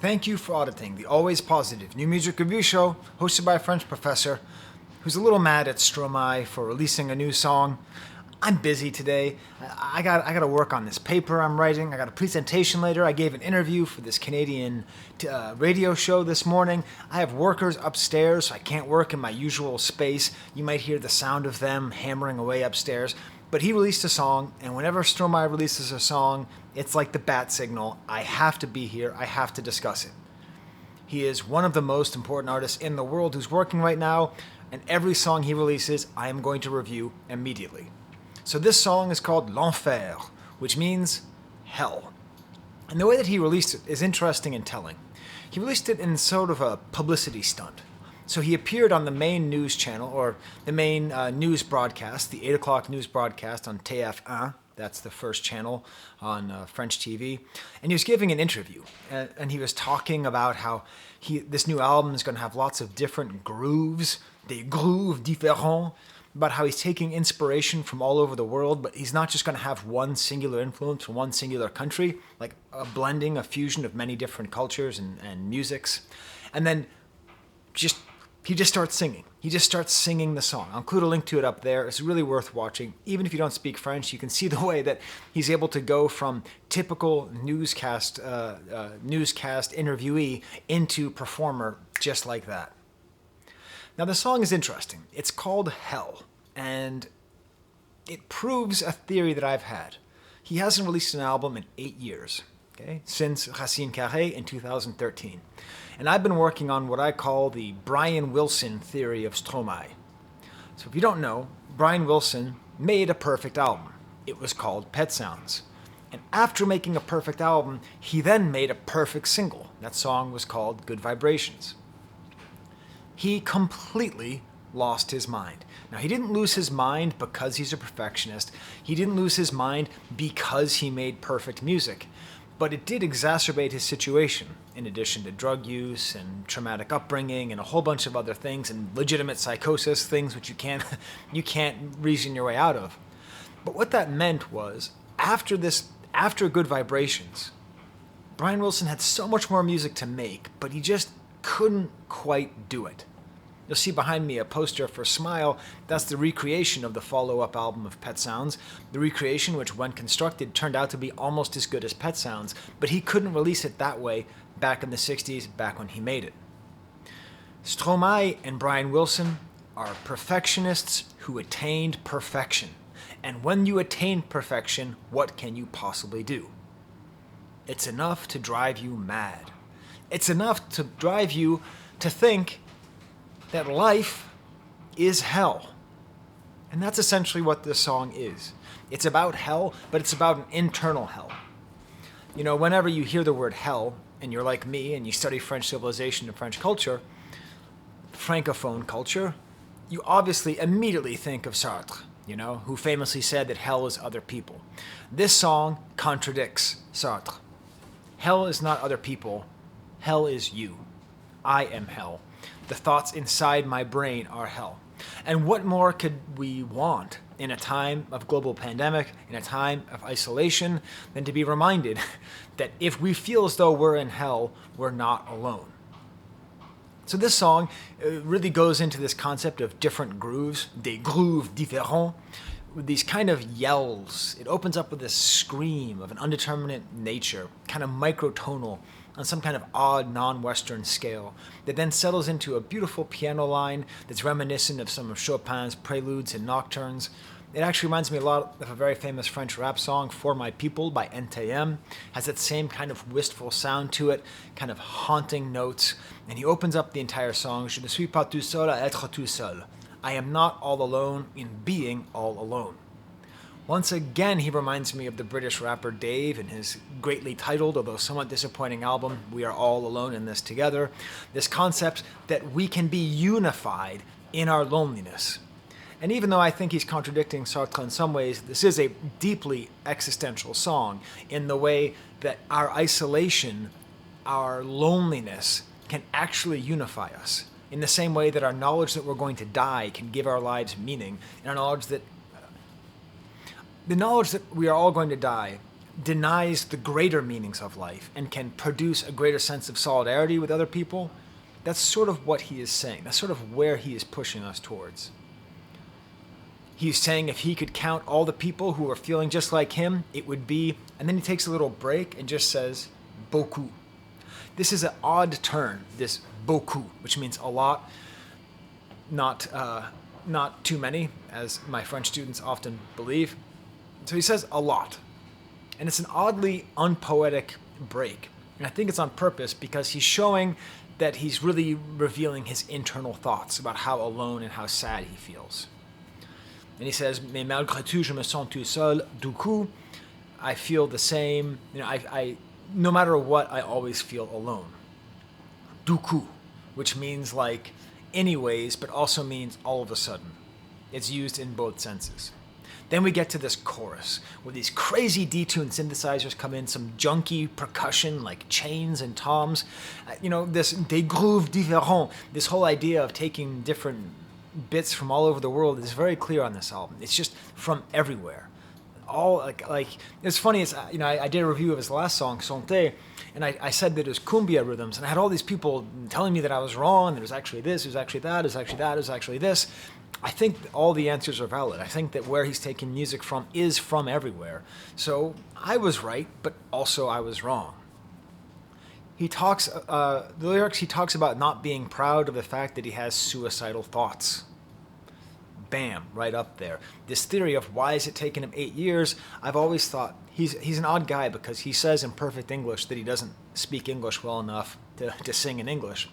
Thank you for auditing the always positive new music review show hosted by a French professor who's a little mad at Stromae for releasing a new song. I'm busy today. I got to work on this paper I'm writing. I got a presentation later. I gave an interview for this Canadian radio show this morning. I have workers upstairs, so I can't work in my usual space. You might hear the sound of them hammering away upstairs. But he released a song, and whenever Stromae releases a song, it's like the bat signal. I have to be here. I have to discuss it. He is one of the most important artists in the world who's working right now, and every song he releases, I am going to review immediately. So this song is called L'Enfer, which means hell. And the way that he released it is interesting and telling. He released it in sort of a publicity stunt. So he appeared on the main news channel, or the main news broadcast, the 8 o'clock news broadcast on TF1. That's the first channel on French TV. And he was giving an interview. And he was talking about how this new album is going to have lots of different grooves, des grooves différents, about how he's taking inspiration from all over the world, but he's not just going to have one singular influence from one singular country, like a blending, a fusion of many different cultures and musics. And then he just starts singing. He just starts singing the song. I'll include a link to it up there. It's really worth watching. Even if you don't speak French, you can see the way that he's able to go from typical newscast interviewee into performer just like that. Now the song is interesting. It's called Hell, and it proves a theory that I've had. He hasn't released an album in 8 years, okay, since Racine Carré in 2013. And I've been working on what I call the Brian Wilson theory of Stromae. So if you don't know, Brian Wilson made a perfect album. It was called Pet Sounds. And after making a perfect album, he then made a perfect single. That song was called Good Vibrations. He completely lost his mind. Now, he didn't lose his mind because he's a perfectionist. He didn't lose his mind because he made perfect music. But it did exacerbate his situation, in addition to drug use and traumatic upbringing and a whole bunch of other things and legitimate psychosis, things which you can't reason your way out of. But what that meant was, after Good Vibrations, Brian Wilson had so much more music to make, but he just couldn't quite do it. You'll see behind me a poster for Smile. That's the recreation of the follow-up album of Pet Sounds. The recreation, which when constructed, turned out to be almost as good as Pet Sounds, but he couldn't release it that way back in the 60s, back when he made it. Stromae and Brian Wilson are perfectionists who attained perfection. And when you attain perfection, what can you possibly do? It's enough to drive you mad. It's enough to drive you to think that life is hell. And that's essentially what this song is. It's about hell, but it's about an internal hell. You know, whenever you hear the word hell, and you're like me, and you study French civilization and French culture, Francophone culture, you obviously immediately think of Sartre, who famously said that hell is other people. This song contradicts Sartre. Hell is not other people. Hell is you. I am hell. The thoughts inside my brain are hell. And what more could we want in a time of global pandemic, in a time of isolation, than to be reminded that if we feel as though we're in hell, we're not alone. So this song really goes into this concept of different grooves, des grooves différents, with these kind of yells. It opens up with this scream of an undeterminate nature, kind of microtonal, on some kind of odd non-Western scale, that then settles into a beautiful piano line that's reminiscent of some of Chopin's preludes and nocturnes. It actually reminds me a lot of a very famous French rap song, For My People by NTM. Has that same kind of wistful sound to it, kind of haunting notes. And he opens up the entire song, Je ne suis pas tout seul à être tout seul. I am not all alone in being all alone. Once again, he reminds me of the British rapper Dave in his greatly titled, although somewhat disappointing album, We Are All Alone in This Together. This concept that we can be unified in our loneliness. And even though I think he's contradicting Sartre in some ways, this is a deeply existential song in the way that our isolation, our loneliness, can actually unify us. In the same way that our knowledge that we're going to die can give our lives meaning, and our knowledge that the knowledge that we are all going to die denies the greater meanings of life and can produce a greater sense of solidarity with other people, that's sort of what he is saying. That's sort of where he is pushing us towards. He's saying if he could count all the people who are feeling just like him, it would be, and then he takes a little break and just says, beaucoup. This is an odd turn, this beaucoup, which means a lot, not too many, as my French students often believe. So he says a lot. And it's an oddly unpoetic break. And I think it's on purpose because he's showing that he's really revealing his internal thoughts about how alone and how sad he feels. And he says, mais malgré tout, je me sens tout seul. Du coup, I feel the same. I no matter what, I always feel alone. Du coup, which means like anyways, but also means all of a sudden. It's used in both senses. Then we get to this chorus where these crazy detuned synthesizers come in, some junky percussion like chains and toms. This des grooves différents, this whole idea of taking different bits from all over the world is very clear on this album. It's just from everywhere. All like it's funny. I did a review of his last song, Santé, and I said that it was cumbia rhythms, and I had all these people telling me that I was wrong. There was actually this, it was actually that, it was actually that, it was actually this. I think all the answers are valid. I think that where he's taking music from is from everywhere. So I was right, but also I was wrong. He talks, the lyrics, he talks about not being proud of the fact that he has suicidal thoughts. Bam, right up there. This theory of why is it taking him 8 years, I've always thought he's an odd guy because he says in perfect English that he doesn't speak English well enough to sing in English.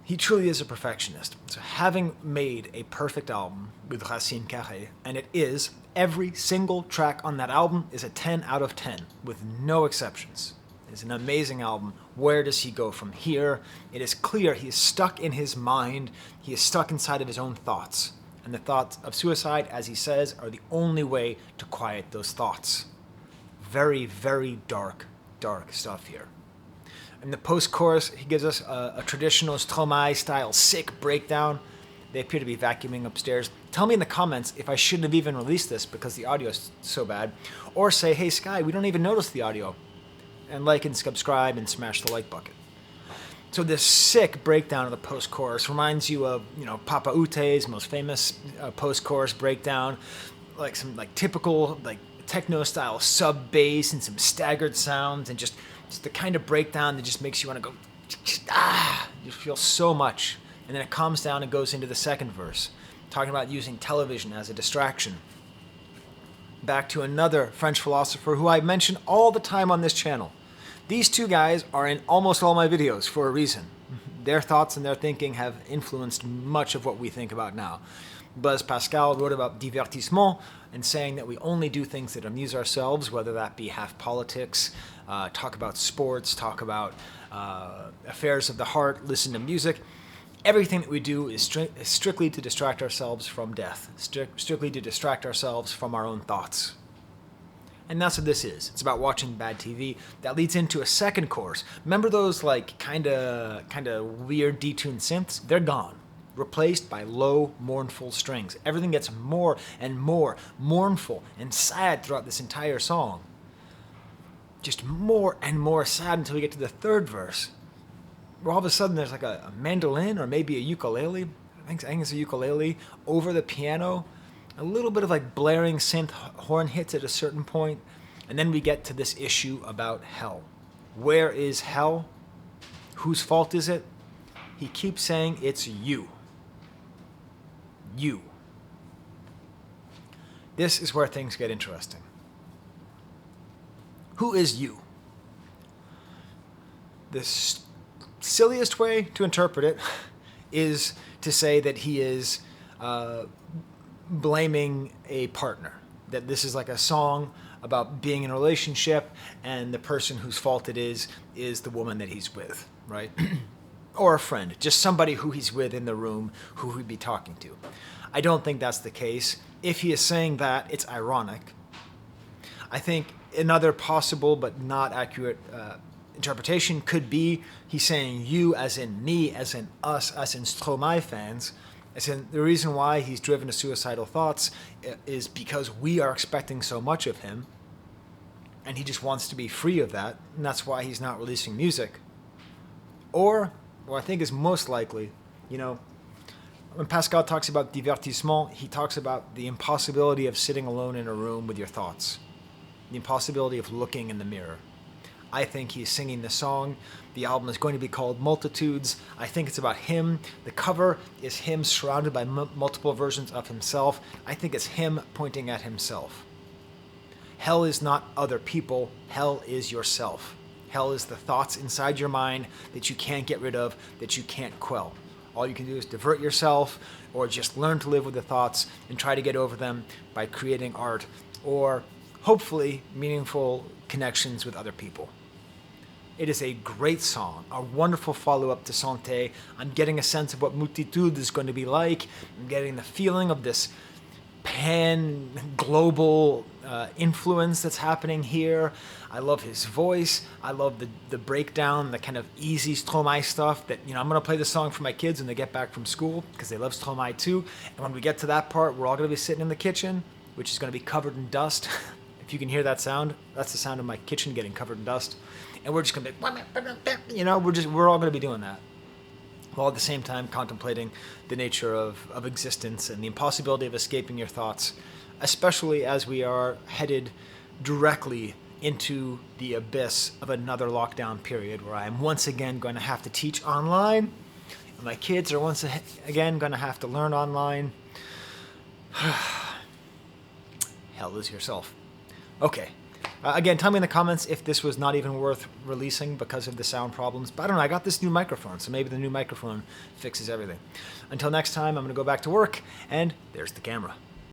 He truly is a perfectionist. So having made a perfect album with Racine Carré, and it is, every single track on that album is a 10 out of 10, with no exceptions. It's an amazing album. Where does he go from here? It is clear he is stuck in his mind. He is stuck inside of his own thoughts. And the thoughts of suicide, as he says, are the only way to quiet those thoughts. Very, very dark, dark stuff here. In the post-chorus, he gives us a traditional Stromae-style sick breakdown. They appear to be vacuuming upstairs. Tell me in the comments if I shouldn't have even released this because the audio is so bad. Or say, hey, Sky, we don't even notice the audio. And like and subscribe and smash the like bucket. So this sick breakdown of the post-chorus reminds you of, Papa Ute's most famous post-chorus breakdown. Like some typical techno-style sub-bass and some staggered sounds and just the kind of breakdown that just makes you want to go, you feel so much. And then it calms down and goes into the second verse, talking about using television as a distraction. Back to another French philosopher who I mention all the time on this channel. These two guys are in almost all my videos for a reason. Their thoughts and their thinking have influenced much of what we think about now. Blaise Pascal wrote about divertissement and saying that we only do things that amuse ourselves, whether that be have politics, talk about sports, talk about affairs of the heart, listen to music. Everything that we do is strictly to distract ourselves from death, strictly to distract ourselves from our own thoughts. And that's what this is. It's about watching bad TV. That leads into a second chorus. Remember those kind of weird detuned synths? They're gone. Replaced by low, mournful strings. Everything gets more and more mournful and sad throughout this entire song. Just more and more sad until we get to the third verse, where all of a sudden there's a mandolin or maybe a ukulele. I think it's a ukulele over the piano. A little bit of blaring synth horn hits at a certain point, and then we get to this issue about hell. Where is hell? Whose fault is it? He keeps saying it's you. You. This is where things get interesting. Who is you? The silliest way to interpret it is to say that he is blaming a partner. That this is a song about being in a relationship and the person whose fault it is the woman that he's with, right? Or a friend, just somebody who he's with in the room who he'd be talking to. I don't think that's the case. If he is saying that, it's ironic. I think another possible but not accurate interpretation could be he's saying you as in me, as in us, as in Stromae fans. As in the reason why he's driven to suicidal thoughts is because we are expecting so much of him. and he just wants to be free of that, and that's why he's not releasing music. Or, what I think is most likely, when Pascal talks about divertissement, he talks about the impossibility of sitting alone in a room with your thoughts, the impossibility of looking in the mirror. I think he's singing the song. The album is going to be called Multitudes. I think it's about him. The cover is him surrounded by multiple versions of himself. I think it's him pointing at himself. Hell is not other people. Hell is yourself. Hell is the thoughts inside your mind that you can't get rid of, that you can't quell. All you can do is divert yourself or just learn to live with the thoughts and try to get over them by creating art or hopefully meaningful connections with other people. It is a great song, a wonderful follow-up to Santé. I'm getting a sense of what Multitude is going to be like. I'm getting the feeling of this pan-global influence that's happening here. I love his voice. I love the breakdown, the kind of easy Stromae stuff that, I'm going to play the song for my kids when they get back from school because they love Stromae too. And when we get to that part, we're all going to be sitting in the kitchen, which is going to be covered in dust. If you can hear that sound, that's the sound of my kitchen getting covered in dust. And we're just going to be, we're all going to be doing that. While at the same time contemplating the nature of existence and the impossibility of escaping your thoughts, especially as we are headed directly into the abyss of another lockdown period where I am once again going to have to teach online, and my kids are once again going to have to learn online. Hell is yourself. Okay. Again, tell me in the comments if this was not even worth releasing because of the sound problems. But I don't know, I got this new microphone, so maybe the new microphone fixes everything. Until next time, I'm going to go back to work, and there's the camera.